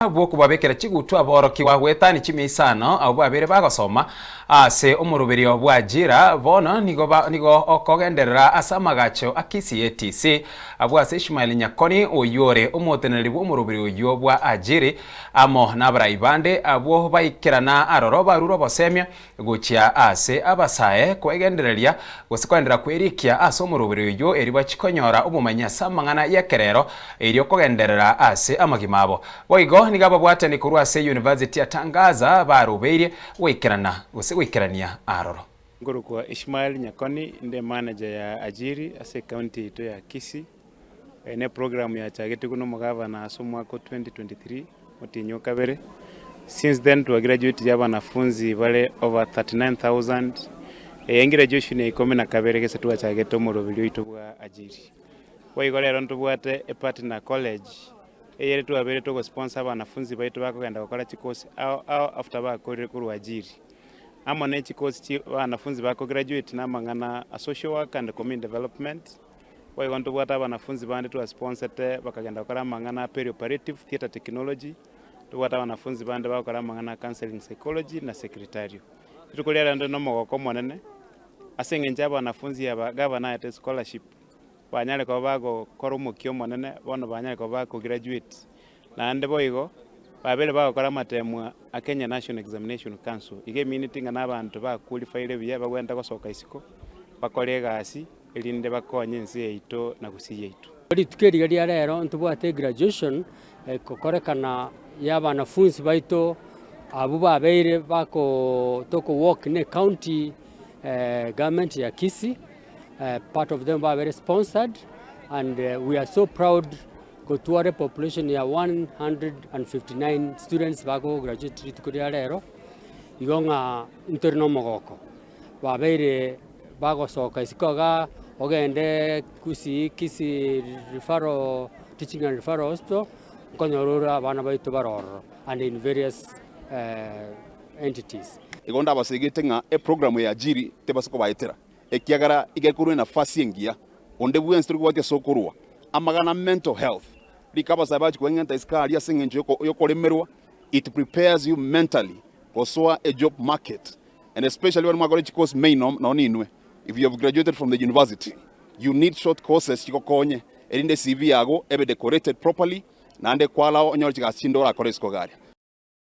Bwoko babekera chigutu aboroki wa gwetani chimisano abo babere bagosoma ase omurubiri obwajira bono nigo okogenderera asamagacho akisi etc abwase Ishmael Nyakoni oyore omoteneri bw'omurubiri oyo bwa ajiri amo nabraibande abo baikirana aroro baruro bosemya gochia ase abasae kwegendereria gosikwendera kwerikia ase omurubiri oyo eri bachikonyora obumanya samangana yekerero eri okogenderera ase amagimabo boigo niga babwatani kurwa ase University atangaza barubeire gwikirania aroro. Nguru kwa Ishmael Nyakoni nde manager ya ajiri ase county ito ya Kisii. Ne program ya chageti kuno mugavana ase mwaka 2023 mutinyo kabere. Since then to graduate ya wanafunzi wale over 39,000. Graduation ikome na kabere kese tuwa chageti omurubiri ito bwa ajiri. Waigolero ntubwate a partner college. Eyere tuwabere tuko sponsor wanafunzi baitu bakogenda gukora chikosi after bakore kuru ajiri. Amo ne chikosi wanafunzi bako graduate na mangana a social work and community development. Waigonto bwata wanafunzi bande tuwa sponsored bakagenda gukora mangana perioperative theater technology. Tuwata wanafunzi bande bakora mangana counseling psychology na secretarial. Tukolera ndo nomogoko monene. Asengenja wanafunzi ya gavana ya scholarship. Banyale ko bago korumukyo monene bono banyale ko bago graduate na ande boigo babele bago kora matemwa a Kenya National Examination Council ige meeting na abantu ba qualify biya bagwenda gosoka isiko bakore gasi elinde bakonye nsi yeito na gusiye yeito ri tukeri gali rero ntubwate graduation kokorekana y'abanafunzi baito abo babeire bako toko work ne county government ya Kisii. Part of them were very sponsored, and we are so proud to our population ya 159 students bago graduate tukuri rero igonga interno mogoko babere bago soka isikoga ogende Kisii referral teaching and referral hospital konyorora bana baitu baroro and in various entities igonda basegete nga a program ya ajiri tebasiko baitera ekiagara igekuru na fasi engia onde buen stru gwate sokorwa amagana mental health likaba sabaji kwengenta iskali asengenje yokolemerwa. It prepares you mentally for a job market, and especially when magorichi course may no ninwe. If you have graduated from the university, you need short courses chikokonye erinde CV yago ebe decorated properly na ande kwala onyorchi gasindora koresko gari.